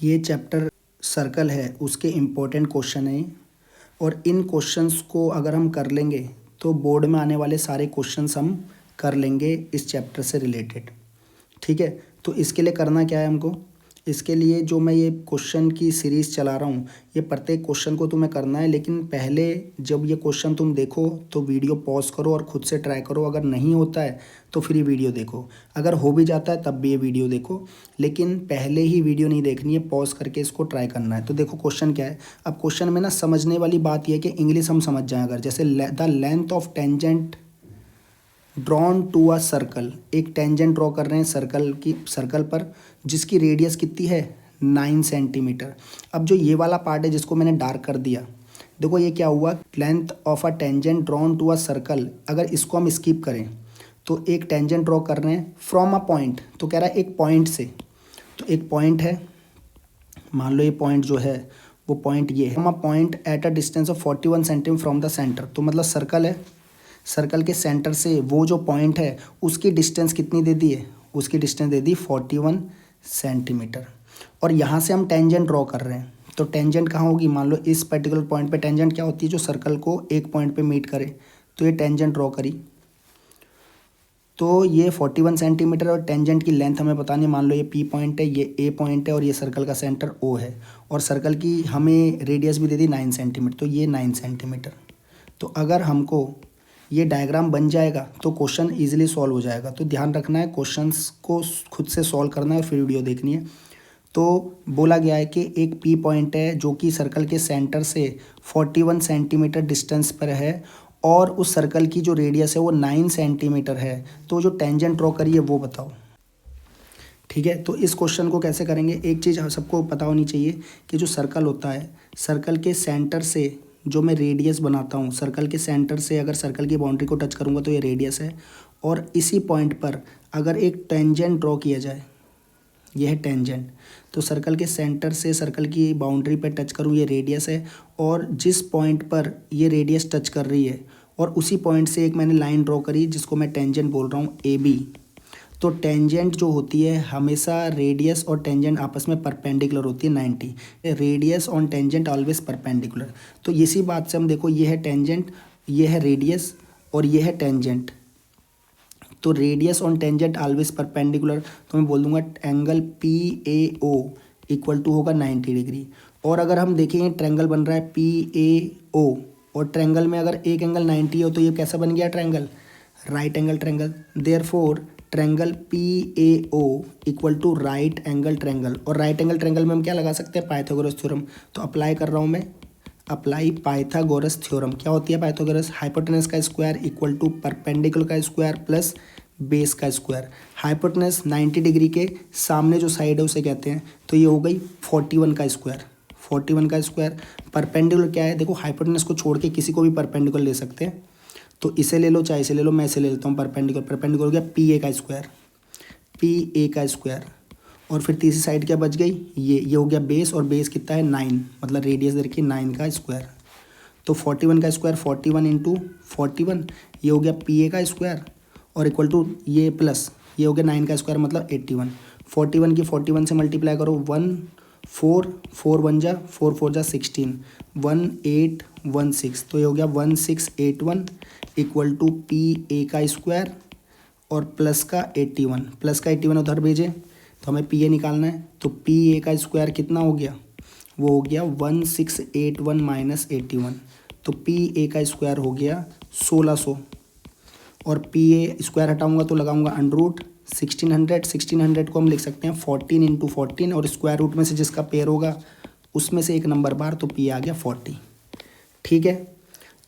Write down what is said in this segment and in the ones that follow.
ये chapter circle है उसके इम्पोर्टेंट क्वेश्चन है और इन क्वेश्चंस को अगर हम कर लेंगे तो बोर्ड में आने वाले सारे क्वेश्चंस हम कर लेंगे इस चैप्टर से रिलेटेड। ठीक है, तो इसके लिए करना क्या है हमको, इसके लिए जो मैं ये क्वेश्चन की सीरीज़ चला रहा हूँ ये प्रत्येक क्वेश्चन को तुम्हें करना है, लेकिन पहले जब ये क्वेश्चन तुम देखो तो वीडियो पॉज करो और ख़ुद से ट्राई करो। अगर नहीं होता है तो फिर ये वीडियो देखो, अगर हो भी जाता है तब भी ये वीडियो देखो, लेकिन पहले ही वीडियो नहीं देखनी है, पॉज करके इसको ट्राई करना है। तो देखो क्वेश्चन क्या है। अब क्वेश्चन में ना समझने वाली बात यह है कि इंग्लिश हम समझ जाएं। अगर जैसे the length of tangent drawn to a circle, एक टेंजेंट ड्रॉ कर रहे हैं सर्कल पर जिसकी रेडियस कितनी है 9 सेंटीमीटर। अब जो ये वाला पार्ट है जिसको मैंने डार्क कर दिया, देखो ये क्या हुआ, length of a tangent drawn to a circle. अगर इसको हम स्किप करें तो एक टेंजेंट ड्रॉ कर रहे हैं फ्रॉम अ पॉइंट, तो कह रहा है एक पॉइंट से। तो एक पॉइंट है, मान लो ये पॉइंट जो है वो पॉइंट ये है, from a point at a distance of 41 centimetre from the centre. तो मतलब सर्कल है, सर्कल के सेंटर से वो जो पॉइंट है उसकी डिस्टेंस कितनी दे दी है, उसकी डिस्टेंस दे दी 41 सेंटीमीटर। और यहाँ से हम टेंजेंट ड्रॉ कर रहे हैं, तो टेंजेंट कहाँ होगी, मान लो इस पर्टिकुलर पॉइंट पे टेंजेंट क्या होती है, जो सर्कल को एक पॉइंट पे मीट करे। तो ये टेंजेंट ड्रॉ करी, तो ये 41 सेंटीमीटर और टेंजेंट की लेंथ हमें बतानी है। मान लो ये पी पॉइंट है, ये ए पॉइंट है और ये सर्कल का सेंटर ओ है, और सर्कल की हमें रेडियस भी दे दी 9 सेंटीमीटर, तो ये 9 सेंटीमीटर। तो अगर हमको ये डायग्राम बन जाएगा तो क्वेश्चन इजीली सॉल्व हो जाएगा। तो ध्यान रखना है, क्वेश्चंस को खुद से सॉल्व करना है और फिर वीडियो देखनी है। तो बोला गया है कि एक पी पॉइंट है जो कि सर्कल के सेंटर से 41 सेंटीमीटर डिस्टेंस पर है और उस सर्कल की जो रेडियस है वो 9 सेंटीमीटर है। तो जो टेंजेंट ड्रॉ करिए वो बताओ। ठीक है, तो इस क्वेश्चन को कैसे करेंगे, एक चीज़ सबको पता होनी चाहिए कि जो सर्कल होता है, सर्कल के सेंटर से जो मैं रेडियस बनाता हूँ, सर्कल के सेंटर से अगर सर्कल की बाउंड्री को टच करूँगा तो ये रेडियस है, और इसी पॉइंट पर अगर एक टेंजेंट ड्रॉ किया जाए, यह है टेंजेंट, तो सर्कल के सेंटर से सर्कल की बाउंड्री पर टच करूँ, ये रेडियस है, और जिस पॉइंट पर ये रेडियस टच कर रही है और उसी पॉइंट से एक मैंने लाइन ड्रॉ करी जिसको मैं टेंजेंट बोल रहा हूँ ए बी। तो टेंजेंट जो होती है हमेशा रेडियस और टेंजेंट आपस में परपेंडिकुलर होती है 90, radius on tangent always perpendicular. तो इसी बात से हम देखो, ये है टेंजेंट, ये है रेडियस और ये है टेंजेंट। तो radius on tangent always perpendicular, तो मैं बोल दूंगा angle P A O equal to होगा 90 डिग्री। और अगर हम देखेंगे ट्रायंगल बन रहा है पी ए ओ, और ट्रायंगल में अगर एक एंगल 90 हो तो ये कैसा बन गया triangle, right angle triangle. Therefore triangle P A O equal to right angle triangle. और राइट एंगल ट्रायंगल में हम क्या लगा सकते हैं, पाइथागोरस थ्योरम। तो अप्लाई कर रहा हूँ मैं, अप्लाई पाइथागोरस थ्योरम। क्या होती है पाइथागोरस, हाइपोटेनस का स्क्वायर इक्वल टू परपेंडिकुलर का स्क्वायर प्लस बेस का स्क्वायर। हाइपोटेनस 90 डिग्री के सामने जो साइड है उसे कहते हैं, तो ये हो गई 41 का स्क्वायर, 41 का स्क्वायर। परपेंडिकुलर क्या है, देखो हाइपोटेनस को छोड़ के किसी को भी परपेंडिकुलर ले सकते हैं, तो इसे ले लो चाहे इसे ले लो, मैं इसे ले लेता हूँ परपेंडिकुलर। परपेंडिकुलर हो गया पी ए का स्क्वायर, पी ए का स्क्वायर, और फिर तीसरी साइड क्या बच गई, ये हो गया बेस, और बेस कितना है 9, मतलब रेडियस देखिए 9 का स्क्वायर। तो 41 का स्क्वायर 41 इंटू 41, ये हो गया पी ए का स्क्वायर, और इक्वल टू ये प्लस ये हो गया 9 का स्क्वायर मतलब 81। 41 की 41 से मल्टीप्लाई करो, 1 4 4 1 जा 4 4 जा 16, 1816, तो ये हो गया 1681 इक्वल टू पी ए का स्क्वायर और प्लस का 81, प्लस का 81 उधर भेजे तो हमें पी ए निकालना है। तो पी ए का स्क्वायर कितना हो गया, वो हो गया 1681 माइनस 81, तो पी ए का स्क्वायर हो गया 1600, और पी ए स्क्वायर हटाऊंगा तो लगाऊंगा अंडर रूट 1600 को हम लिख सकते हैं 14 इंटू 14, और स्क्वायर रूट में से जिसका पेयर होगा उसमें से एक नंबर बार, तो पी आ गया 40। ठीक है,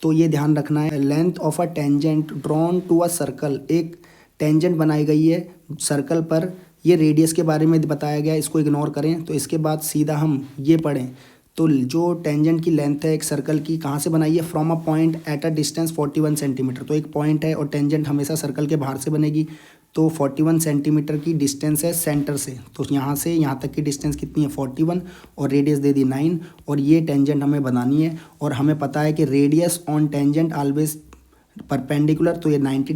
तो ये ध्यान रखना है। Length of a tangent drawn to a circle, एक टेंजेंट बनाई गई है सर्कल पर, ये रेडियस के बारे में बताया गया है, इसको इग्नोर करें। तो इसके बाद सीधा हम ये पढ़ें, तो जो टेंजेंट की लेंथ है एक सर्कल की, कहाँ से बनाई है, from a point at a distance 41 centimetre. तो एक पॉइंट है और टेंजेंट हमेशा सर्कल के बाहर से बनेगी, तो 41 सेंटीमीटर की डिस्टेंस है सेंटर से, तो यहाँ से यहाँ तक की डिस्टेंस कितनी है 41, और रेडियस दे दी 9, और ये टेंजेंट हमें बनानी है। और हमें पता है कि radius on tangent always perpendicular, तो ये 90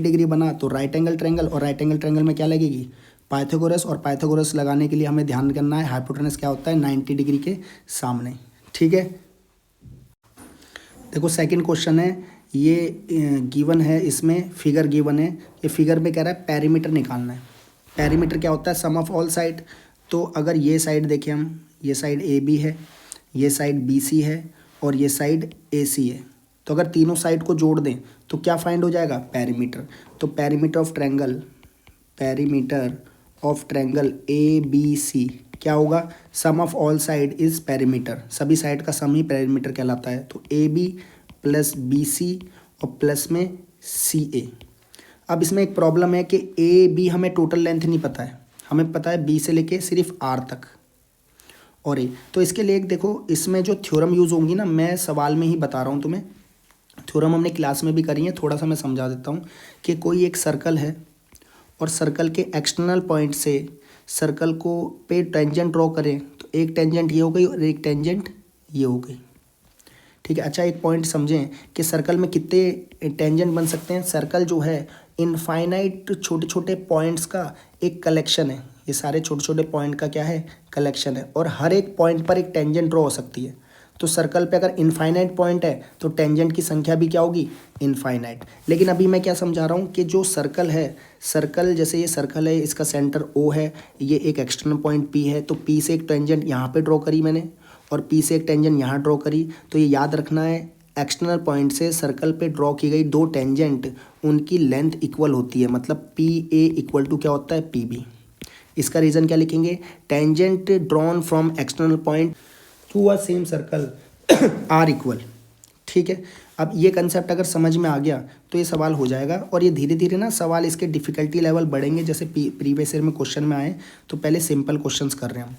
डिग्री बना, तो राइट एंगल ट्रायंगल, और राइट एंगल ट्रायंगल में क्या लगेगी, पाइथागोरस, और पाइथागोरस लगाने के लिए हमें ध्यान करना है हाइपोटेनस क्या होता है 90 डिग्री के सामने। ठीक है, देखो सेकंड क्वेश्चन है, ये गिवन है, इसमें फिगर गिवन है, ये फिगर में कह रहा है पेरीमीटर निकालना है। पेरीमीटर क्या होता है, सम ऑफ ऑल साइड। तो अगर ये साइड देखें हम, ये साइड ए बी है, ये साइड बी सी है और ये साइड ए सी है, तो अगर तीनों साइड को जोड़ दें तो क्या फाइंड हो जाएगा, पेरीमीटर। तो perimeter of triangle A B C क्या होगा, sum of all side is perimeter, सभी साइड का सम ही पेरीमीटर कहलाता है। तो A B plus B C और प्लस में सी ए। अब इसमें एक प्रॉब्लम है कि ए बी हमें टोटल लेंथ नहीं पता है, हमें पता है बी से लेके सिर्फ आर तक और ए। तो इसके लिए एक देखो, इसमें जो थ्योरम यूज़ होंगी ना, मैं सवाल में ही बता रहा हूँ तुम्हें, थ्योरम हमने क्लास में भी करी है, थोड़ा सा मैं समझा देता हूँ कि कोई एक सर्कल है और सर्कल के एक्सटर्नल पॉइंट से सर्कल को पे टेंजेंट ड्रॉ करें, तो एक टेंजेंट ये हो गई और एक टेंजेंट ये हो गई। ठीक है, अच्छा एक पॉइंट समझें कि सर्कल में कितने टेंजेंट बन सकते हैं। सर्कल जो है इनफाइनाइट छोटे छोटे पॉइंट्स का एक कलेक्शन है, ये सारे छोटे छोटे पॉइंट का क्या है, कलेक्शन है, और हर एक पॉइंट पर एक टेंजेंट ड्रॉ हो सकती है। तो सर्कल पे अगर इनफाइनाइट पॉइंट है तो टेंजेंट की संख्या भी क्या होगी, इनफाइनाइट। लेकिन अभी मैं क्या समझा रहा हूँ कि जो सर्कल है, सर्कल जैसे ये सर्कल है, इसका सेंटर ओ है, ये एक एक्सटर्नल पॉइंट पी है, तो पी से एक टेंजेंट यहाँ पे ड्रॉ करी मैंने और पी से एक टेंजेंट यहाँ ड्रॉ करी। तो ये याद रखना है, एक्सटर्नल पॉइंट से सर्कल पे ड्रॉ की गई दो टेंजेंट, उनकी लेंथ इक्वल होती है, मतलब पी ए इक्वल टू क्या होता है, पी बी। इसका रीज़न क्या लिखेंगे, tangent drawn from external point to a same circle are equal. ठीक है, अब ये कंसेप्ट अगर समझ में आ गया तो ये सवाल हो जाएगा, और ये धीरे धीरे ना सवाल इसके डिफ़िकल्टी लेवल बढ़ेंगे। जैसे प्रीवियस ईयर में क्वेश्चन में आए तो पहले सिंपल क्वेश्चंस कर रहे हैं हम।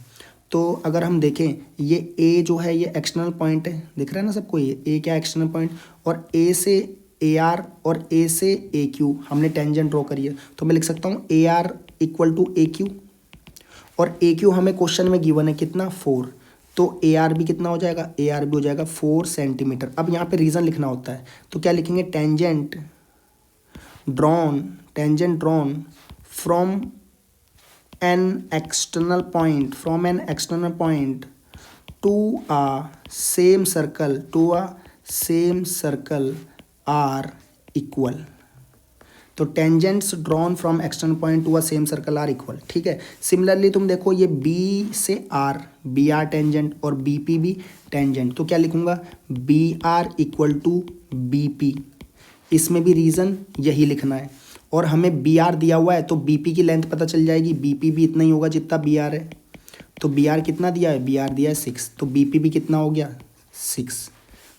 तो अगर हम देखें, ये ए जो है ये एक्सटर्नल पॉइंट है, दिख रहा है ना सबको, ये ए क्या एक्सटर्नल पॉइंट, और ए से ए आर और ए से ए क्यू हमने टेंजेंट ड्रॉ करी है। तो मैं लिख सकता हूँ A R equal to A Q, और ए क्यू हमें क्वेश्चन में गिवन है कितना, 4। तो ए आर भी कितना हो जाएगा, ए आर भी हो जाएगा 4 सेंटीमीटर। अब यहाँ पे रीज़न लिखना होता है, तो क्या लिखेंगे, tangent drawn from an external point to a same circle are equal। तो tangents drawn from external point to a same circle are equal. ठीक है, सिमिलरली तुम देखो ये बी से आर, बी आर टेंजेंट और बी पी भी tangent, तो क्या लिखूंगा, B R equal to B P. इसमें भी रीज़न यही लिखना है, और हमें बी आर दिया हुआ है तो बी पी की लेंथ पता चल जाएगी, बी पी भी इतना ही होगा जितना बी आर है। तो बी आर कितना दिया है, बी आर दिया है 6, तो बी पी भी कितना हो गया, 6।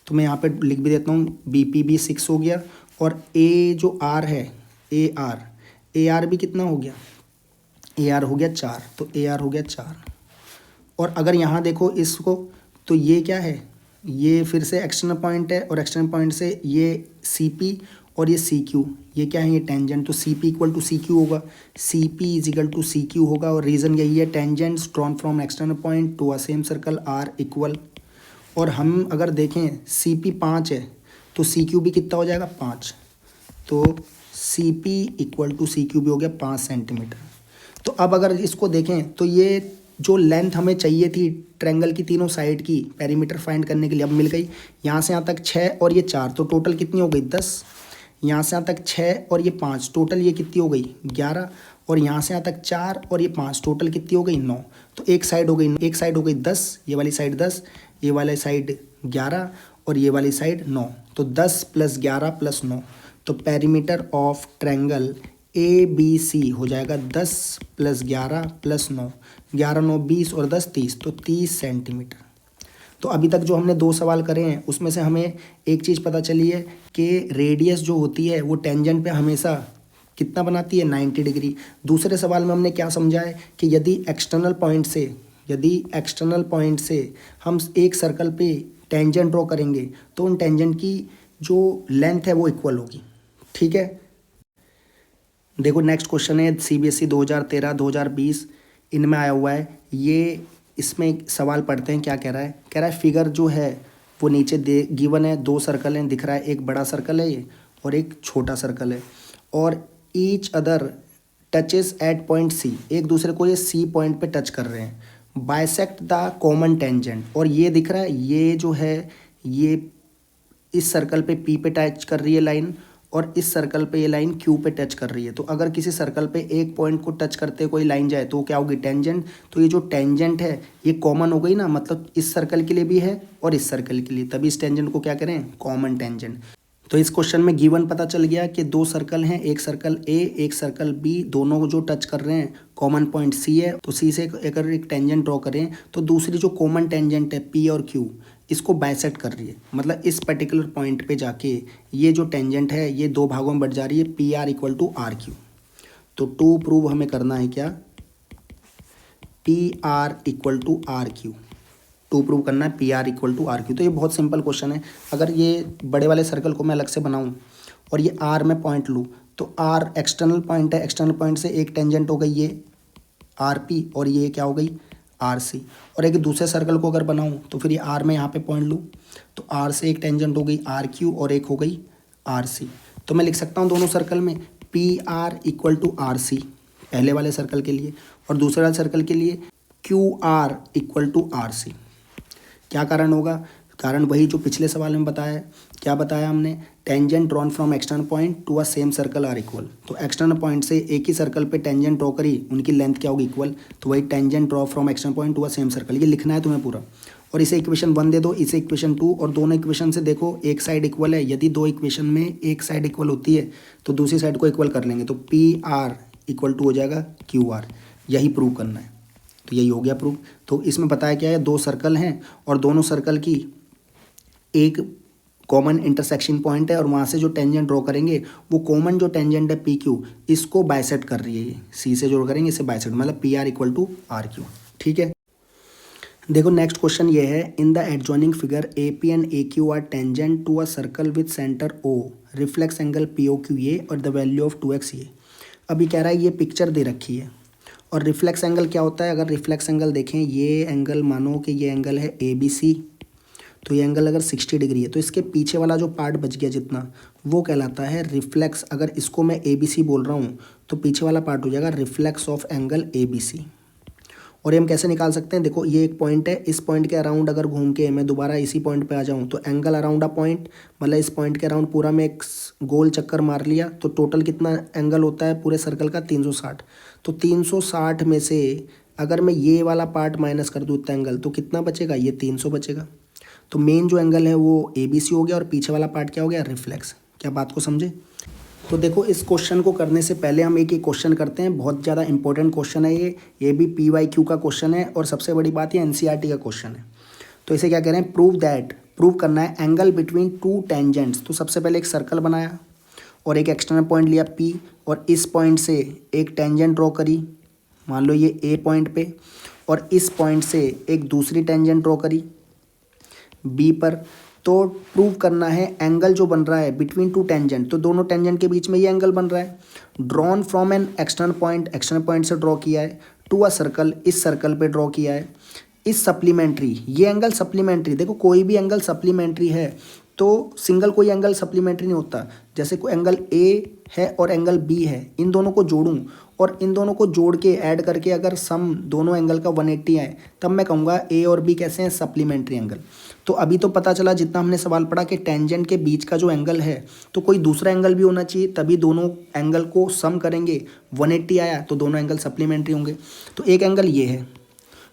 तो मैं यहाँ पे लिख भी देता हूँ, बी पी भी 6 हो गया, और ए जो आर है, ए आर भी कितना हो गया, ए आर हो गया 4, तो ए आर हो गया 4। और अगर यहाँ देखो इसको, तो ये क्या है, ये फिर से एक्सटर्नल पॉइंट है, और एक्सटर्नल पॉइंट से ये सी पी और ये सी क्यू, ये क्या है, ये टेंजेंट, तो C P equal to C Q होगा, C P is equal to C Q होगा। और रीज़न यही है, tangents drawn from external point to a same circle are equal. और हम अगर देखें सी पी 5 है तो सी क्यू भी कितना हो जाएगा, 5। तो C P equal to C Q भी हो गया 5 सेंटीमीटर। तो अब अगर इसको देखें तो ये जो लेंथ हमें चाहिए थी ट्रायंगल की तीनों साइड की पेरीमीटर फाइंड करने के लिए, अब मिल गई। यहाँ से यहाँ तक 6 और ये 4, तो टोटल कितनी हो गई, 10। यहाँ से यहाँ तक 6 और ये 5, टोटल ये कितनी हो गई, 11। और यहाँ से यहाँ तक 4 और ये 5, टोटल कितनी हो गई, 9। तो एक साइड हो गई 10, ये वाली साइड 10, ये वाली साइड 11 और ये वाली साइड 9। तो 10 + 11 + 9, तो perimeter of triangle A B C हो जाएगा 10 + 11 + 9, 11 9 20 और 10 30, तो 30 सेंटीमीटर। तो अभी तक जो हमने 2 सवाल करे हैं उसमें से हमें एक चीज़ पता चली है कि रेडियस जो होती है वो टेंजेंट पे हमेशा कितना बनाती है, 90 डिग्री। दूसरे सवाल में हमने क्या समझा है कि यदि एक्सटर्नल पॉइंट से हम एक सर्कल पे टेंजेंट ड्रॉ करेंगे तो उन टेंजेंट की जो लेंथ है वो इक्वल होगी। ठीक है, देखो नेक्स्ट क्वेश्चन है CBSE 2013 2020 इनमें आया हुआ है। ये इसमें एक सवाल पढ़ते हैं, क्या कह रहा है, फिगर जो है वो नीचे गिवन है, 2 सर्कल हैं, दिख रहा है, एक बड़ा सर्कल है ये और एक छोटा सर्कल है, और each other touches at point C, एक दूसरे को ये सी पॉइंट पे टच कर रहे हैं, बाइसेक्ट द कॉमन टेंजेंट, और ये दिख रहा है, ये जो है ये इस सर्कल पे पी पे टच कर रही है लाइन, और इस सर्कल पे ये लाइन क्यू पे टच कर रही है। तो अगर किसी सर्कल पे एक पॉइंट को टच करते कोई लाइन जाए तो क्या होगी, टेंजेंट। तो ये जो टेंजेंट है ये कॉमन हो गई ना, मतलब इस सर्कल के लिए भी है और इस सर्कल के लिए, तभी इस टेंजेंट को क्या करें, कॉमन टेंजेंट। तो इस क्वेश्चन में गिवन पता चल गया कि दो सर्कल हैं, एक सर्कल ए एक सर्कल बी, दोनों को जो टच कर रहे हैं कॉमन पॉइंट सी है। तो सी से अगर एक टेंजेंट ड्रॉ करें तो दूसरी जो कॉमन टेंजेंट है पी और क्यू, इसको बाइसेक्ट कर रही है, मतलब इस पर्टिकुलर पॉइंट पे जाके ये जो टेंजेंट है ये दो भागों में बढ़ जा रही है, P R equal to R Q. तो टू प्रूव हमें करना है क्या, P R equal to R Q, to prove करना है P R equal to R Q. तो ये बहुत सिंपल क्वेश्चन है। अगर ये बड़े वाले सर्कल को मैं अलग से बनाऊं और ये आर में पॉइंट लूँ, तो आर एक्सटर्नल पॉइंट है, एक्सटर्नल पॉइंट से एक टेंजेंट हो गई ये आर पी, और ये क्या हो गई आर सी। और एक दूसरे सर्कल को अगर बनाऊं तो फिर ये आर में यहाँ पे पॉइंट लूँ तो आर से एक टेंजेंट हो गई आर क्यू और एक हो गई आर सी। तो मैं लिख सकता हूँ दोनों सर्कल में P R equal to R C पहले वाले सर्कल के लिए, और दूसरे वाले सर्कल के लिए Q R equal to R C. क्या कारण होगा, कारण वही जो पिछले सवाल में बताया है। क्या बताया हमने, tangent drawn from external point to a same circle are equal. तो एक्सटर्नल पॉइंट से एक ही सर्कल पे टेंजेंट ड्रॉ करी, उनकी लेंथ क्या होगी, इक्वल। तो वही tangent draw from external point to a same circle, ये लिखना है तुम्हें पूरा। और इसे इक्वेशन 1 दे दो, इसे इक्वेशन 2, और दोनों इक्वेशन से देखो एक साइड इक्वल है। यदि दो इक्वेशन में एक साइड इक्वल होती है तो दूसरी साइड को इक्वल कर लेंगे, तो पी आर इक्वल टू हो जाएगा क्यू आर। यही प्रूव करना है, तो यही हो गया प्रूव। तो इसमें बताया क्या है, दो सर्कल हैं और दोनों सर्कल की एक कॉमन इंटरसेक्शन पॉइंट है, और वहाँ से जो टेंजेंट ड्रॉ करेंगे वो कॉमन जो टेंजेंट है पी क्यू, इसको बाइसेक्ट कर रही है। ये सी से जो करेंगे इसे बाइसेक्ट, मतलब P R equal to R Q. ठीक है, देखो नेक्स्ट क्वेश्चन ये है, in the adjoining figure A P and A Q are tangent to a circle with centre O, reflex angle P O Q A और the value of 2x ये। अभी कह रहा है ये पिक्चर दे रखी है, और रिफ्लेक्स एंगल क्या होता है, अगर रिफ्लेक्स एंगल देखें, ये एंगल मानो कि ये एंगल है ए बी सी, तो ये एंगल अगर 60 डिग्री है तो इसके पीछे वाला जो पार्ट बच गया जितना, वो कहलाता है रिफ्लेक्स। अगर इसको मैं ए बी सी बोल रहा हूँ तो पीछे वाला पार्ट हो जाएगा reflex of angle A B C. और ये हम कैसे निकाल सकते हैं, देखो ये एक पॉइंट है, इस पॉइंट के अराउंड अगर घूम के मैं दोबारा इसी पॉइंट पे आ जाऊँ तो एंगल अराउंड अ पॉइंट, मतलब इस पॉइंट के अराउंड पूरा मैं एक गोल चक्कर मार लिया, तो टोटल कितना एंगल होता है पूरे सर्कल का, 360। तो 360 में से अगर मैं ये वाला पार्ट माइनस कर दूँ इतना एंगल, तो कितना बचेगा, ये 300 बचेगा। तो मेन जो एंगल है वो ए बी सी हो गया, और पीछे वाला पार्ट क्या हो गया, रिफ्लेक्स। क्या बात को समझे। तो देखो इस क्वेश्चन को करने से पहले हम एक क्वेश्चन करते हैं, बहुत ज़्यादा इंपॉर्टेंट क्वेश्चन है ये भी पी वाई क्यू का क्वेश्चन है, और सबसे बड़ी बात ये एनसीईआरटी का क्वेश्चन है। तो इसे क्या कह रहे हैं, प्रूव करना है एंगल बिटवीन टू टेंजेंट्स। तो सबसे पहले एक सर्कल बनाया और एक एक्सटर्नल पॉइंट लिया पी, और इस पॉइंट से एक टेंजेंट ड्रॉ करी, मान लो ये ए पॉइंट पे, और इस पॉइंट से एक दूसरी टेंजेंट ड्रॉ करी बी पर। तो प्रूव करना है एंगल जो बन रहा है बिटवीन टू टेंजेंट, तो दोनों टेंजेंट के बीच में ये एंगल बन रहा है, drawn from an external point से ड्रॉ किया है, टू अ सर्कल, इस सर्कल पे ड्रॉ किया है, इस सप्लीमेंट्री, ये एंगल सप्लीमेंट्री। देखो कोई भी एंगल सप्लीमेंट्री है तो सिंगल कोई एंगल सप्लीमेंट्री नहीं होता। जैसे कोई एंगल ए है और एंगल बी है, इन दोनों को जोड़ूं और इन दोनों को जोड़ के ऐड करके अगर सम दोनों एंगल का 180 आए, तब मैं कहूँगा ए और बी कैसे हैं, सप्लीमेंट्री एंगल। तो अभी तो पता चला जितना हमने सवाल पढ़ा कि टेंजेंट के बीच का जो एंगल है तो कोई दूसरा एंगल भी होना चाहिए, तभी दोनों एंगल को सम करेंगे, 180 आया तो दोनों एंगल सप्लीमेंट्री होंगे। तो एक एंगल ये है,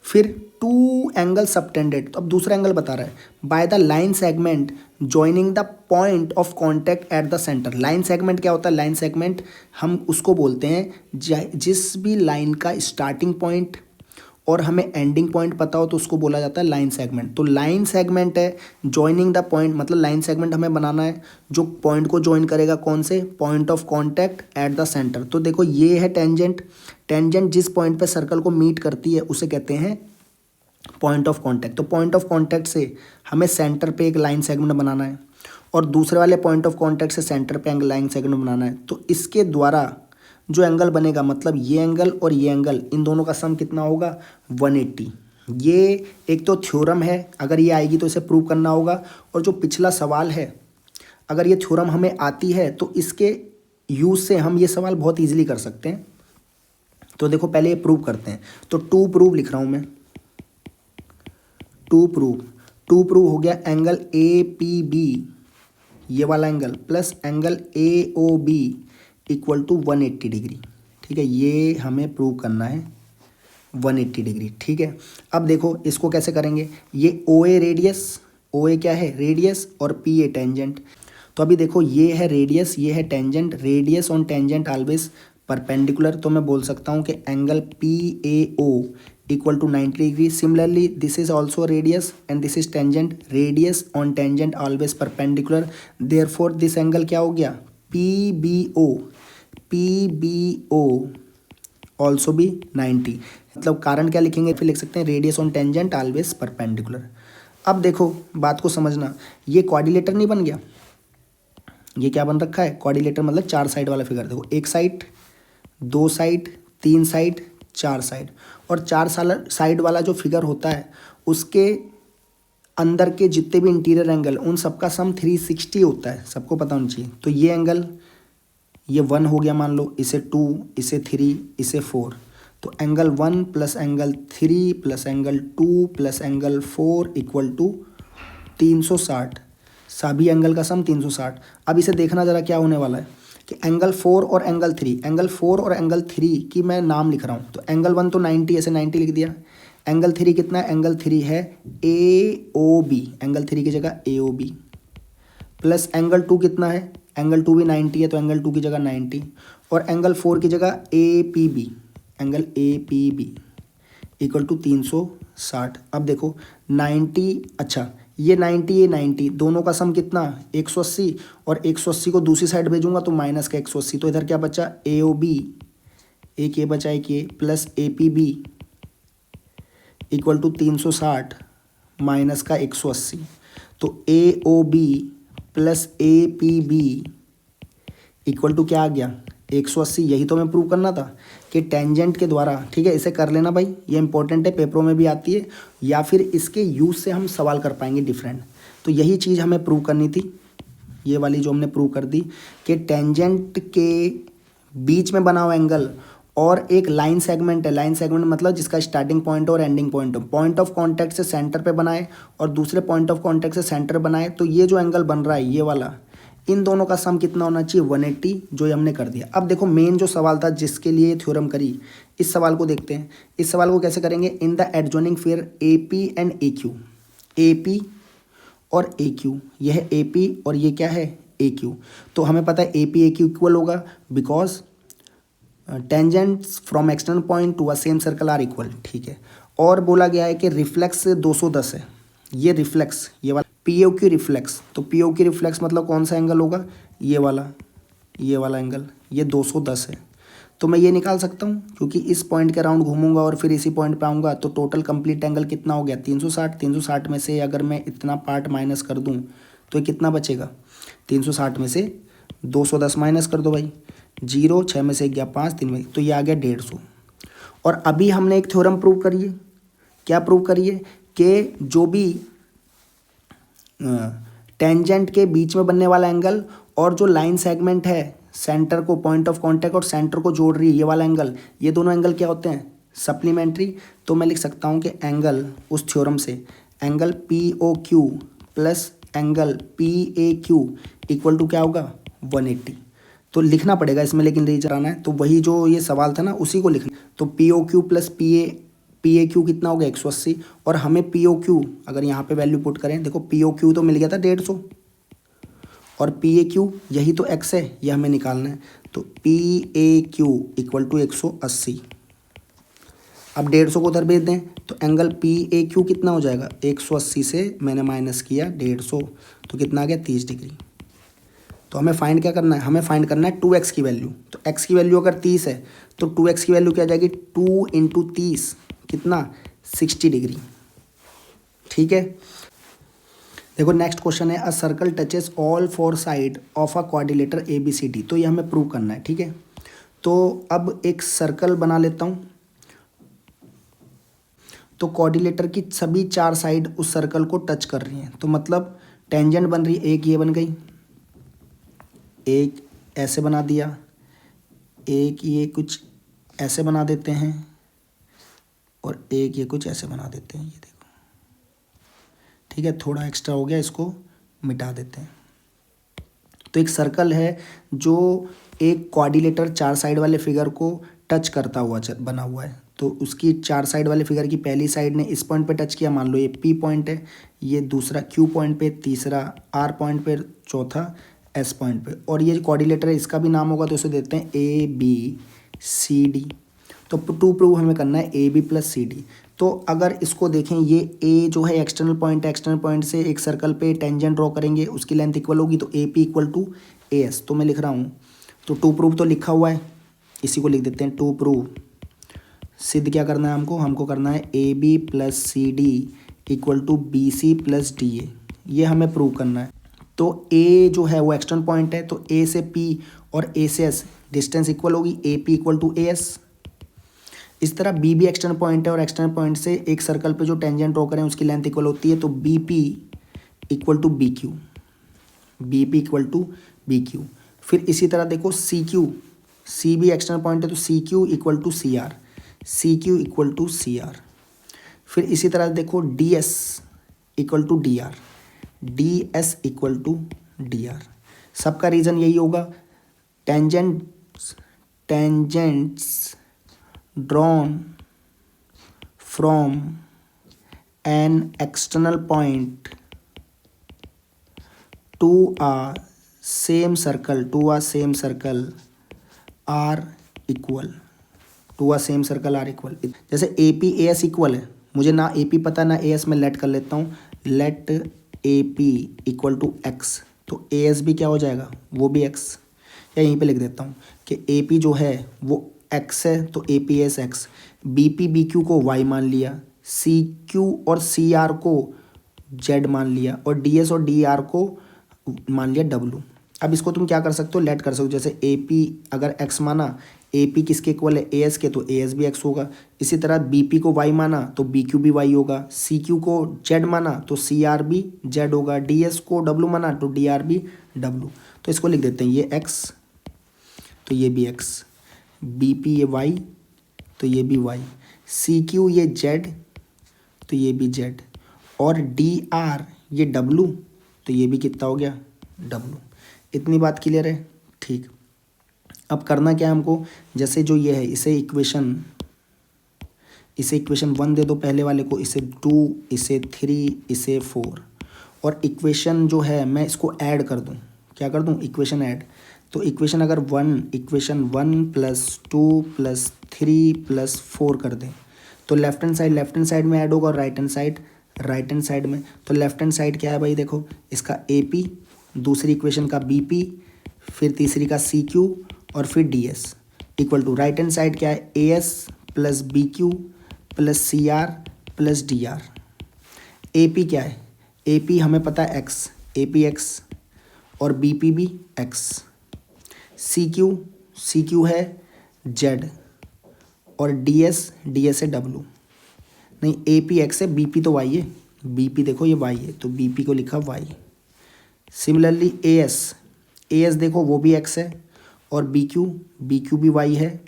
फिर टू एंगल सबटेंडेड। तो अब दूसरा एंगल बता रहा है, by the line segment joining the point of contact at the centre. Line segment क्या होता है, लाइन सेगमेंट हम उसको बोलते हैं जिस भी लाइन का स्टार्टिंग पॉइंट और हमें एंडिंग पॉइंट पता हो तो उसको बोला जाता है लाइन सेगमेंट। तो लाइन सेगमेंट है जॉइनिंग द पॉइंट, मतलब लाइन सेगमेंट हमें बनाना है जो पॉइंट को जॉइन करेगा, कौन से, point of contact at the centre. तो देखो ये है टेंजेंट, टेंजेंट जिस पॉइंट पे सर्कल को मीट करती है उसे कहते हैं पॉइंट ऑफ कॉन्टैक्ट। तो पॉइंट ऑफ कॉन्टैक्ट से हमें सेंटर पे एक लाइन सेगमेंट बनाना है और दूसरे वाले पॉइंट ऑफ कॉन्टैक्ट से सेंटर पे लाइन सेगमेंट बनाना है। तो इसके द्वारा जो एंगल बनेगा, मतलब ये एंगल और ये एंगल, इन दोनों का सम कितना होगा, 180। ये एक तो थ्योरम है, अगर ये आएगी तो इसे प्रूव करना होगा। और जो पिछला सवाल है, अगर ये थ्योरम हमें आती है तो इसके यूज़ से हम ये सवाल बहुत ईजिली कर सकते हैं। तो देखो पहले ये प्रूव करते हैं। तो टू प्रूव लिख रहा हूँ मैं, टू प्रूव हो गया एंगल ए पी बी, ये वाला angle, plus angle A O B equal to 180 degree. ठीक है, ये हमें प्रूव करना है 180 डिग्री। ठीक है, अब देखो इसको कैसे करेंगे, ये ओ ए रेडियस, ओ ए क्या है रेडियस, और पी ए टेंजेंट। तो अभी देखो ये है रेडियस, ये है tangent, radius on tangent always perpendicular. तो मैं बोल सकता हूँ कि angle P A O equal to 90 degree. Similarly this is also radius and this is tangent, radius on tangent always perpendicular, therefore this angle क्या हो गया पी बी ओ ऑल्सो भी 90। मतलब कारण क्या लिखेंगे, फिर लिख सकते हैं radius on tangent always perpendicular. अब देखो बात को समझना, ये क्वाड्रिलेटर नहीं बन गया, ये क्या बन रखा है क्वाड्रिलेटर, मतलब चार साइड वाला फिगर। देखो एक साइड, दो साइड, तीन साइड, चार साइड, और चार साइड वाला जो फिगर होता है उसके अंदर के जितने भी इंटीरियर एंगल उन सबका सम 360 होता है, सबको पता होना चाहिए। तो ये एंगल, ये 1 हो गया मान लो, इसे 2, इसे 3, इसे 4। तो angle 1 plus angle 3 plus angle 2 plus angle 4 equal to 360, सभी एंगल का सम 360। अब इसे देखना ज़रा क्या होने वाला है कि एंगल 4 और एंगल 3, एंगल 4 और एंगल 3 की मैं नाम लिख रहा हूँ। तो एंगल 1 तो 90, ऐसे 90 लिख दिया। एंगल 3 कितना है, एंगल 3 है ए ओ बी, एंगल 3 की जगह ए ओ बी, प्लस एंगल 2 कितना है, एंगल 2 भी 90 है तो एंगल 2 की जगह 90, और एंगल 4 की जगह A P B, angle A P B equal to 360। अब देखो 90, अच्छा ये 90 ये 90 दोनों का सम कितना 180, और 180 को दूसरी साइड भेजूंगा तो माइनस का 180, तो इधर क्या बचा ए ओ बी, एक ये बचा एक ये, plus A P B equal to 360 minus का 180। तो A O B plus A P B equal to क्या आ गया 180। यही तो हमें प्रूव करना था कि टेंजेंट के द्वारा। ठीक है, इसे कर लेना भाई, ये इंपॉर्टेंट है, पेपरों में भी आती है, या फिर इसके यूज से हम सवाल कर पाएंगे डिफरेंट। तो यही चीज़ हमें प्रूव करनी थी, ये वाली जो हमने प्रूव कर दी कि टेंजेंट के बीच में बना हुआ एंगल और एक लाइन सेगमेंट है, लाइन सेगमेंट मतलब जिसका स्टार्टिंग पॉइंट और एंडिंग पॉइंट हो, पॉइंट ऑफ कांटेक्ट से सेंटर पे बनाए और दूसरे पॉइंट ऑफ कांटेक्ट से सेंटर बनाए, तो ये जो एंगल बन रहा है ये वाला, इन दोनों का सम कितना होना चाहिए 180, जो ये हमने कर दिया। अब देखो मेन जो सवाल था जिसके लिए थ्योरम करी, इस सवाल को देखते हैं। इस सवाल को कैसे करेंगे, इन the adjoining figure A P and A Q, A P और ए क्यू, यह है ए पी और ये क्या है ए क्यू। तो हमें पता है A P A Q equal होगा because tangents from external point to a same circle are equal. ठीक है, और बोला गया है कि रिफ्लेक्स 210 है, ये रिफ्लेक्स ये वाला पी ओ क्यू रिफ्लेक्स, तो पी ओ क्यू रिफ्लेक्स मतलब कौन सा एंगल होगा, ये वाला एंगल, ये 210 है। तो मैं ये निकाल सकता हूँ क्योंकि इस पॉइंट के राउंड घूमूंगा और फिर इसी पॉइंट पे आऊँगा, तो टोटल कंप्लीट एंगल कितना हो गया 360। 360 में से अगर मैं इतना पार्ट माइनस कर दूँ तो ये कितना बचेगा, 360 में से 210 माइनस कर दो भाई, 0, 6 में से गया 5, 3 में, तो ये आ गया 150। और अभी हमने एक थ्योरम प्रूव करिए, क्या प्रूव करिए कि जो भी टेंजेंट के बीच में बनने वाला एंगल और जो लाइन सेगमेंट है सेंटर को, पॉइंट ऑफ कांटेक्ट और सेंटर को जोड़ रही है ये वाला एंगल, ये दोनों एंगल क्या होते हैं सप्लीमेंट्री। तो मैं लिख सकता हूँ कि एंगल उस थ्योरम से angle P O Q plus angle P A Q equal to क्या होगा 180। तो लिखना पड़ेगा इसमें, लेकिन रीजन आना है तो वही जो ये सवाल था ना उसी को लिखना। तो P O Q plus P A Q कितना हो गया 180, और हमें पी ओ क्यू अगर यहाँ पे वैल्यू पुट करें, देखो पी ओ क्यू तो मिल गया था 150 और पी ए क्यू यही तो एक्स है, ये हमें निकालना है। तो P A Q equal to 180। अब 150 को उधर भेज दें तो एंगल पी ए क्यू कितना हो जाएगा 180 से मैंने माइनस किया 150, तो कितना आ गया 30 डिग्री। तो हमें फाइंड क्या करना है, हमें फाइंड करना है 2x की वैल्यू। तो x की वैल्यू अगर 30 है तो 2x की वैल्यू क्या आ जाएगी 2 × 30 कितना 60 डिग्री। ठीक है, देखो नेक्स्ट क्वेश्चन है, a circle touches all 4 side of a quadrilateral A B C D. तो ये हमें प्रूव करना है। ठीक है, तो अब एक सर्कल बना लेता हूँ। तो क्वाड्रिलेटर की सभी 4 साइड उस सर्कल को टच कर रही हैं, तो मतलब टेंजेंट बन रही है, एक ये बन गई, एक ऐसे बना दिया, एक ये कुछ ऐसे बना देते हैं और एक ये कुछ ऐसे बना देते हैं, ये देखो। ठीक है, थोड़ा एक्स्ट्रा हो गया, इसको मिटा देते हैं। तो एक सर्कल है जो एक क्वाड्रिलेटरल 4 साइड वाले फिगर को टच करता हुआ बना हुआ है। तो उसकी 4 साइड वाले फिगर की पहली साइड ने इस पॉइंट पे टच किया, मान लो ये P पॉइंट है, ये दूसरा Q पॉइंट पे, तीसरा R पॉइंट पे, चौथा S पॉइंट पे, और ये क्वाड्रिलेटर है इसका भी नाम होगा तो इसे देते हैं ABCD। तो टू प्रूव हमें करना है AB + CD। तो अगर इसको देखें, ये A जो है एक्सटर्नल पॉइंट है, एक्सटर्नल पॉइंट से एक सर्कल पे टेंजेंट ड्रॉ करेंगे, उसकी लेंथ इक्वल होगी, तो AP = AS। तो मैं लिख रहा हूँ, तो टू प्रूव तो लिखा हुआ है, इसी को लिख देते हैं टू प्रूव। सिद्ध क्या करना है हमको करना है AB + CD = BC + DA। ये हमें प्रूव करना है। तो A जो है वो एक्सटर्नल पॉइंट है, तो A से P और A से S डिस्टेंस इक्वल होगी, AP = AS। इस तरह B भी एक्सटर्नल पॉइंट है और एक्सटर्नल पॉइंट से एक सर्कल पे जो टेंजेंट ड्रॉ करें उसकी लेंथ इक्वल होती है, तो BP = BQ, BP = BQ। फिर इसी तरह देखो CQ, C भी एक्सटर्नल पॉइंट है, तो CQ = CR, CQ = CR। फिर इसी तरह देखो DS = DR, DS = DR। सबका रीज़न यही होगा, tangents drawn from an external point to a same circle are equal, जैसे AP AS इक्वल है, मुझे ना AP पता ना AS, मैं लेट कर लेता हूँ, लेट AP = X, तो AS भी क्या हो जाएगा, वो भी X। या यहीं पे लिख देता हूँ कि AP जो है वो X है, तो APS X। BP BQ को Y मान लिया, CQ और CR को Z मान लिया, और DS और DR को मान लिया W। अब इसको तुम क्या कर सकते हो, लेट कर सकते हो। जैसे AP अगर X माना, AP किसके इक्वल है, AS के, तो AS भी X होगा। इसी तरह BP को Y माना तो BQ भी Y होगा, CQ को Z माना तो CR भी Z होगा, DS को W माना तो DR भी W। तो इसको लिख देते हैं, ये X तो ये भी X, BP ये Y तो ये भी Y, CQ ये Z तो ये भी Z, और DR ये W तो ये भी कितना हो गया, W। इतनी बात क्लियर है? ठीक। अब करना क्या है हमको, जैसे जो ये है इसे इक्वेशन 1 दे दो पहले वाले को, इसे 2, इसे 3, इसे 4, और इक्वेशन जो है मैं इसको ऐड कर दूं, क्या कर दूं, इक्वेशन ऐड। तो इक्वेशन 1 + 2 + 3 + 4 कर दें, तो लेफ्ट हैंड साइड में ऐड होगा और राइट हैंड साइड में। तो लेफ्ट हैंड साइड क्या है भाई, देखो इसका AP, दूसरी इक्वेशन का BP, फिर तीसरी का CQ, और फिर DS = राइट हैंड साइड क्या है, AS + BQ + CR + DR। AP क्या है, AP हमें पता है X, AP X, और BP भी X। CQ है Z, और DS है W। नहीं, AP X है, BP तो Y है, BP देखो ये Y है, तो BP को लिखा Y। सिमिलरली AS देखो वो भी X है, और BQ भी Y है,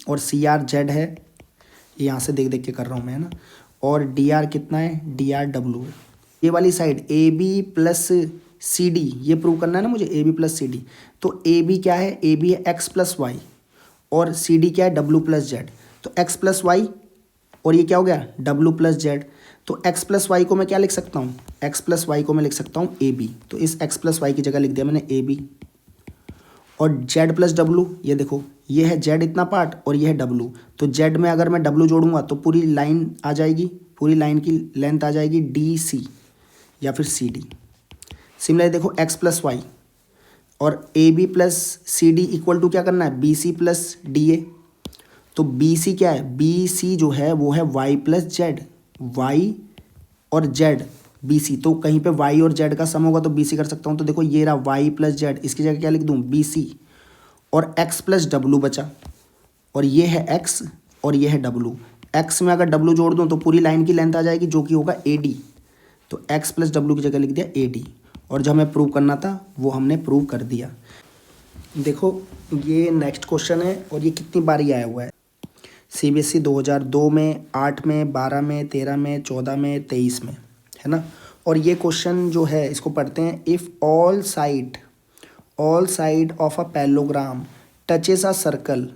और CR Z है, यहाँ से देख के कर रहा हूँ मैं, है ना। और DR कितना है, DR W है। ये वाली साइड AB + CD, ये प्रूव करना है ना मुझे, AB + CD। तो AB क्या है, AB है X + Y, और CD क्या है, W + Z। तो X + Y, और ये क्या हो गया, W + Z। तो X + Y को मैं क्या लिख सकता हूँ, X + Y को मैं लिख सकता हूँ AB। तो इस X + Y की जगह लिख दिया मैंने AB। और Z + W, ये देखो ये है Z इतना पार्ट और ये है W, तो Z में अगर मैं W जोड़ूंगा तो पूरी लाइन आ जाएगी, पूरी लाइन की लेंथ आ जाएगी DC या फिर CD। सिमिलरली देखो X + Y और AB + CD = क्या करना है, BC + DA। तो BC क्या है, BC जो है वो है Y + Z, Y और Z BC। तो कहीं पे Y और Z का सम होगा तो BC कर सकता हूँ। तो देखो ये रहा Y + Z, इसकी जगह क्या लिख दूँ, BC, और X + W बचा, और ये है X और ये है W। X में अगर W जोड़ दूँ तो पूरी लाइन की लेंथ आ जाएगी जो कि होगा AD। तो X + W की जगह लिख दिया AD, और जो हमें प्रूव करना था वो हमने प्रूव कर दिया। देखो ये नेक्स्ट क्वेश्चन है और ये कितनी बार ही आया हुआ है। सीबीएसई 2002 में, 8 में, 12 में, 13 में, 14 में, 23 में, है ना। और ये क्वेश्चन जो है इसको पढ़ते हैं। If all side of a parallelogram touches a circle,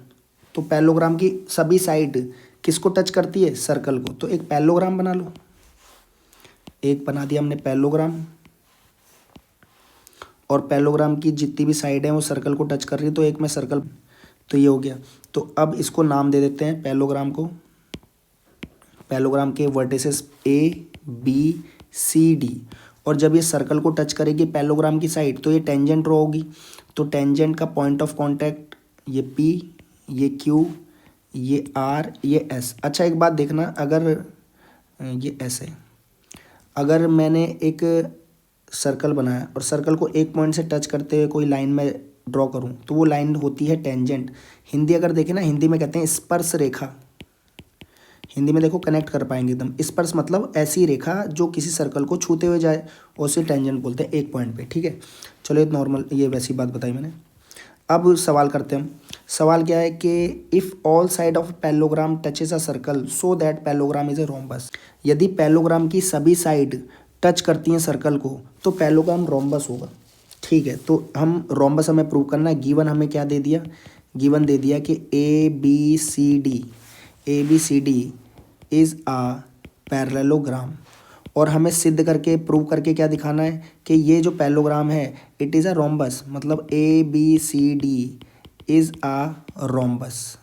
तो पैलोग्राम की सभी साइड किसको टच करती है? सर्कल को। तो एक पैलोग्राम बना लो, एक बना दिया हमने पैलोग्राम, और पैलोग्राम की जितनी भी साइड है वो सर्कल को टच कर रही है, तो एक में सर्कल, तो ये हो गया। तो अब इसको नाम दे देते हैं पैलोग्राम को। पैलोग्राम के vertices A B C D, और जब ये सर्कल को टच करेगी पैलोग्राम की साइड, तो ये टेंजेंट रो होगी। तो टेंजेंट का पॉइंट ऑफ कांटेक्ट ये पी, ये क्यू, ये आर, ये एस। अच्छा एक बात देखना, अगर ये एस है, अगर मैंने एक सर्कल बनाया और सर्कल को एक पॉइंट से टच करते हुए कोई लाइन में ड्रॉ करूं, तो वो लाइन होती है टेंजेंट। हिंदी अगर देखें ना, हिंदी में कहते हैं स्पर्श रेखा। हिंदी में देखो कनेक्ट कर पाएंगे एकदम। स्पर्श मतलब ऐसी रेखा जो किसी सर्कल को छूते हुए जाए, उसे टेंजेंट बोलते हैं एक पॉइंट पे, ठीक है। चलो ये नॉर्मल, ये वैसी बात बताई मैंने। अब सवाल करते हैं हम। सवाल क्या है कि if all side of parallelogram touches a circle so that parallelogram is a rhombus. यदि पैलोग्राम की सभी साइड टच करती हैं सर्कल को, तो पैलोग्राम रोम्बस होगा, ठीक है। तो हम रोम्बस हमें प्रूव करना है। गिवन हमें क्या दे दिया? गिवन दे दिया कि A B C D is a parallelogram, और हमें सिद्ध करके प्रूव करके क्या दिखाना है कि ये जो पैरेललोग्राम है इट इज़ अ रोम्बस, मतलब A B C D is a rhombus.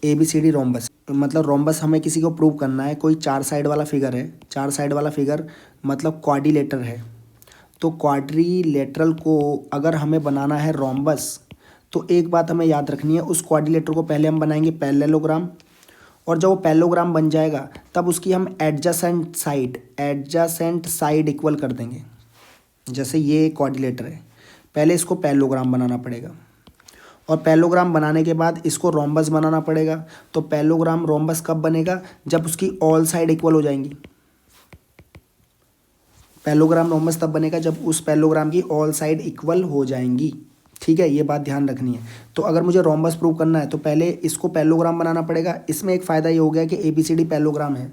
A B C D rhombus मतलब रोम्बस हमें किसी को प्रूव करना है। कोई चार साइड वाला फिगर है, चार साइड वाला फिगर मतलब क्वाड्रिलेटर है। तो क्वाड्रिलेटरल को अगर हमें बनाना है रोम्बस, तो एक बात हमें याद रखनी है, उस क्वाड्रिलेटर को पहले हम बनाएंगे पैरेललोग्राम, और जब वो पैरेललोग्राम बन जाएगा तब उसकी हम एडजेसेंट साइड इक्वल कर देंगे। जैसे ये क्वाड्रिलेटर है, पहले इसको पैरेललोग्राम बनाना पड़ेगा, और पैरेललोग्राम बनाने के बाद इसको रोम्बस बनाना पड़ेगा। तो पैरेललोग्राम रोम्बस कब बनेगा? जब उसकी ऑल साइड इक्वल हो जाएंगी। पैरेललोग्राम रोम्बस तब बनेगा जब उस पैरेललोग्राम की ऑल साइड इक्वल हो जाएंगी, ठीक है। ये बात ध्यान रखनी है। तो अगर मुझे रोम्बस प्रूव करना है तो पहले इसको पैरेललोग्राम बनाना पड़ेगा। इसमें एक फ़ायदा ये हो गया कि ABCD पैरेललोग्राम है,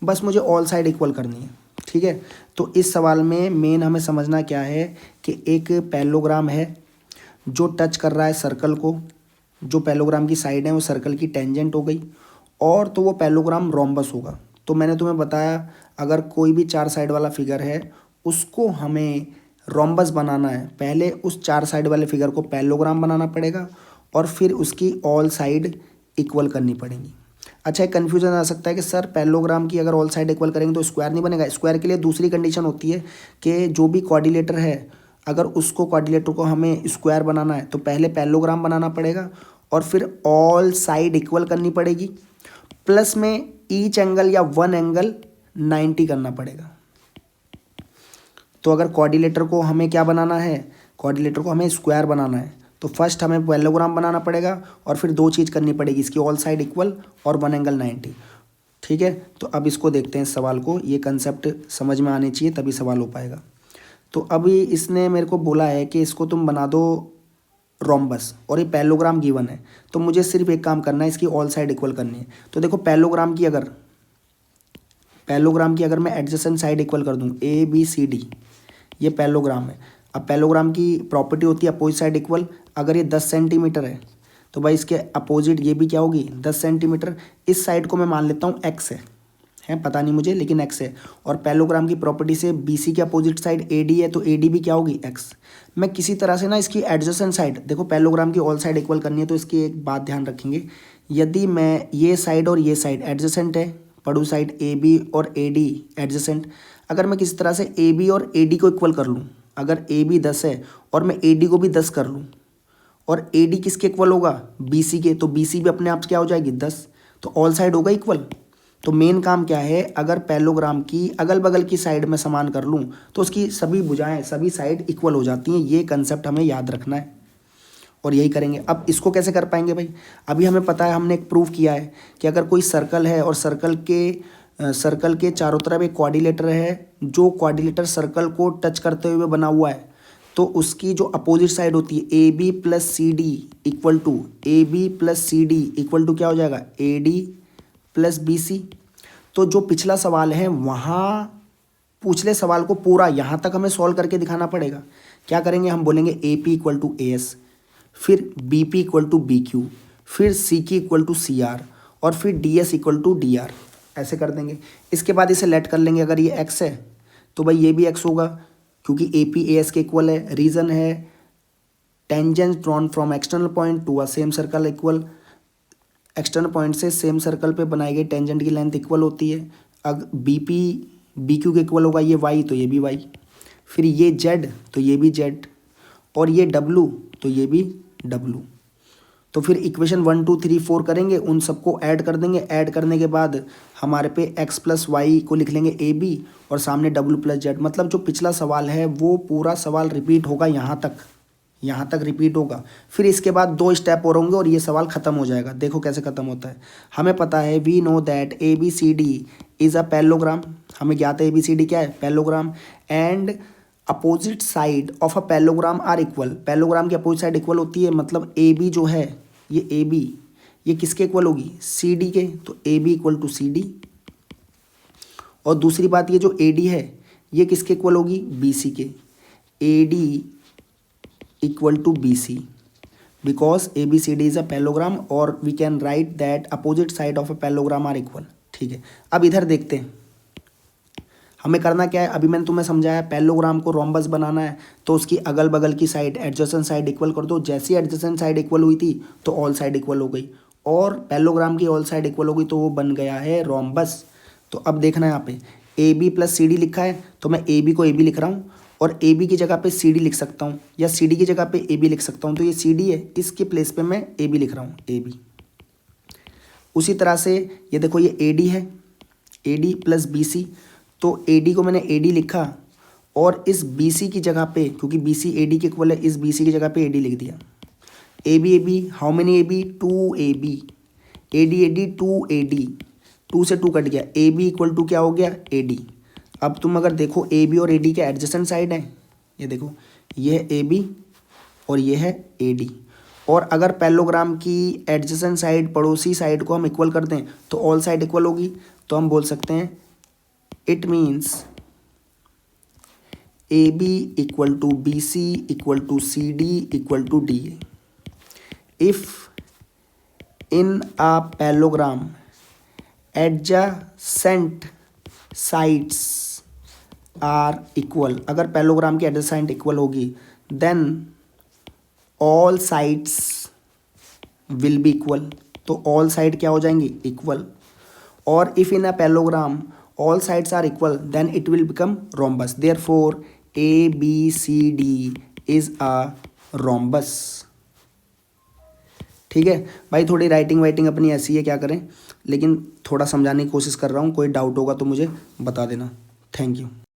बस मुझे ऑल साइड इक्वल करनी है, ठीक है। तो इस सवाल में मेन हमें समझना क्या है कि एक पैरेललोग्राम है जो टच कर रहा है सर्कल को, जो पैरेललोग्राम की साइड है वो सर्कल की टेंजेंट हो गई, और तो वो पैरेललोग्राम रोम्बस होगा। तो मैंने तुम्हें बताया, अगर कोई भी चार साइड वाला फिगर है उसको हमें रोम्बस बनाना है, पहले उस चार साइड वाले फिगर को पैरेललोग्राम बनाना पड़ेगा, और फिर उसकी ऑल साइड इक्वल करनी पड़ेगी। अच्छा, एक कन्फ्यूजन आ सकता है कि सर पैरेललोग्राम की अगर ऑल साइड इक्वल करेंगे तो स्क्वायर नहीं बनेगा। स्क्वायर के लिए दूसरी कंडीशन होती है कि जो भी क्वाड्रिलेटर है, अगर उसको क्वाड्रिलेटर को हमें स्क्वायर बनाना है तो पहले पैरेललोग्राम बनाना पड़ेगा, और फिर ऑल साइड इक्वल करनी पड़ेगी, प्लस में ईच एंगल या वन एंगल 90 करना पड़ेगा। तो अगर क्वाड्रिलेटर को हमें क्या बनाना है? क्वाड्रिलेटर को हमें स्क्वायर बनाना है, तो फर्स्ट हमें पैरेललोग्राम बनाना पड़ेगा, और फिर दो चीज़ करनी पड़ेगी, इसकी ऑल साइड इक्वल और वन एंगल 90, ठीक है। तो अब इसको देखते हैं, सवाल को, ये कंसेप्ट समझ में आने चाहिए तभी सवाल हो पाएगा। तो अभी इसने मेरे को बोला है कि इसको तुम बना दो रोम्बस, और ये पैरेललोग्राम गिवन है, तो मुझे सिर्फ एक काम करना है, इसकी ऑल साइड इक्वल करनी है। तो देखो पैरेललोग्राम की अगर मैं एडजेसेंट साइड इक्वल कर दूं, ABCD, ये पैरेललोग्राम है। अब पैरेललोग्राम की प्रॉपर्टी होती है अपोजिट साइड इक्वल। अगर ये 10 सेंटीमीटर है तो भाई इसके अपोजिट ये भी क्या होगी? 10 सेंटीमीटर। इस साइड को मैं मान लेता हूँ x है, पता नहीं मुझे, लेकिन x है। और पैरेललोग्राम की प्रॉपर्टी से BC के अपोजिट साइड AD है, तो AD भी क्या होगी? x। मैं किसी तरह से ना इसकी एडजेसेंट साइड, देखो पैरेललोग्राम की ऑल साइड इक्वल करनी है, तो इसकी एक बात ध्यान रखेंगे, यदि मैं ये साइड और ये साइड एडजेसेंट है, पड़ोस साइड AB और AD एडजेसेंट, अगर मैं किसी तरह से AB और AD को इक्वल कर लूँ, अगर AB 10 है और मैं AD को भी 10 कर लूँ, और AD किसके इक्वल होगा? BC के, तो BC भी अपने आप क्या हो जाएगी? 10। तो ऑल साइड होगा इक्वल। तो मेन काम क्या है, अगर पैरेललोग्राम की अगल बगल की साइड में समान कर लूँ तो उसकी सभी भुजाएं, सभी साइड इक्वल हो जाती हैं। ये कंसेप्ट हमें याद रखना है, और यही करेंगे। अब इसको कैसे कर पाएंगे भाई? अभी हमें पता है, हमने एक प्रूफ किया है कि अगर कोई सर्कल है और सर्कल के चारों तरफ एक क्वाड्रिलेटर है, जो क्वाड्रिलेटर सर्कल को टच करते हुए बना हुआ है, तो उसकी जो अपोजिट साइड होती है A B plus C D equal to क्या हो जाएगा A D plus B C. तो जो पिछला सवाल है वहाँ पिछले सवाल को पूरा यहाँ तक हमें सॉल्व करके दिखाना पड़ेगा। क्या करेंगे, हम बोलेंगे A P equal to A S, फिर B P equal to B Q, फिर C Q equal to C R, और फिर D S equal to D R, ऐसे कर देंगे। इसके बाद इसे लेट कर लेंगे। अगर ये एक्स है तो भाई ये भी एक्स होगा, क्योंकि ए पी ए एस के इक्वल है। रीज़न है tangent drawn from external point to a same circle equal, external point से सेम सर्कल पे बनाई गई टेंजेंट की लेंथ इक्वल होती है। अगर बी पी बी क्यू के इक्वल होगा, ये वाई तो ये भी वाई, फिर ये जेड तो ये भी जेड, और ये डब्लू तो ये भी डब्लू। तो फिर इक्वेशन 1 2 3 4 करेंगे, उन सबको ऐड कर देंगे। ऐड करने के बाद हमारे पे x प्लस वाई को लिख लेंगे ए बी, और सामने डब्लू प्लस जेड। मतलब जो पिछला सवाल है वो पूरा सवाल रिपीट होगा, यहाँ तक रिपीट होगा। फिर इसके बाद 2 स्टेप और होंगे और ये सवाल ख़त्म हो जाएगा। देखो कैसे ख़त्म होता है। हमें पता है we know that A B C D is a parallelogram. हमें ज्ञात है ए बी सी डी क्या है, parallelogram. And opposite side of a parallelogram are equal. Parallelogram की अपोजिट साइड इक्वल होती है, मतलब ए बी जो है ये ए बी ये किसके इक्वल होगी, सी डी के। तो A B equal to C D. और दूसरी बात ये जो ए डी है ये किसके इक्वल होगी, बी सी के। A D equal to B C, because A B C D is a parallelogram, और we can write that opposite side of a parallelogram are equal. ठीक है, अब इधर देखते हैं हमें करना क्या है। अभी मैंने तुम्हें समझाया पैरेललोग्राम को रोम्बस बनाना है तो उसकी अगल बगल की साइड एडजेसेंट साइड इक्वल कर दो। जैसी एडजेसेंट साइड इक्वल हुई थी तो ऑल साइड इक्वल हो गई, और पैरेललोग्राम की ऑल साइड इक्वल हो गई तो वो बन गया है रोम्बस। तो अब देखना है यहाँ पे A B plus C D लिखा है, तो मैं ए बी को ए बी लिख रहा हूँ, और ए बी की जगह पे सी डी लिख सकता हूँ, या सी डी की जगह पे ए बी लिख सकता हूँ। तो ये सी डी है, इसके प्लेस पे मैं ए बी लिख रहा हूँ, ए बी। उसी तरह से ये देखो ये ए डी है, A D plus B C. तो ए डी को मैंने ए डी लिखा, और इस बी सी की जगह पे, क्योंकि बी सी ए डी के इक्वल है, इस बी सी की जगह पे ए डी लिख दिया। A B how many A B, 2 A B, A D 2 A D, 2 से 2 कट गया, ए बी इक्वल टू क्या हो गया, ए डी। अब तुम अगर देखो ए बी और ए डी के एडजेसेंट साइड हैं, ये देखो ये है ए बी और ये है ए डी। और अगर पैरेललोग्राम की एडजेसेंट साइड पड़ोसी साइड को हम इक्वल कर दें तो ऑल साइड इक्वल होगी। तो हम बोल सकते हैं it means A B equal to B C equal to C D equal to D A. If in a parallelogram adjacent sides are equal, अगर पैरेललोग्राम की एडजेसेंट इक्वल होगी then all sides will be equal. तो all side क्या हो जाएंगी, equal. और if in a parallelogram all sides are equal then it will become rhombus, therefore ABCD is a rhombus। ठीक है भाई, थोड़ी राइटिंग वाइटिंग अपनी ऐसी है, क्या करें, लेकिन थोड़ा समझाने की कोशिश कर रहा हूँ। कोई डाउट होगा तो मुझे बता देना। Thank you.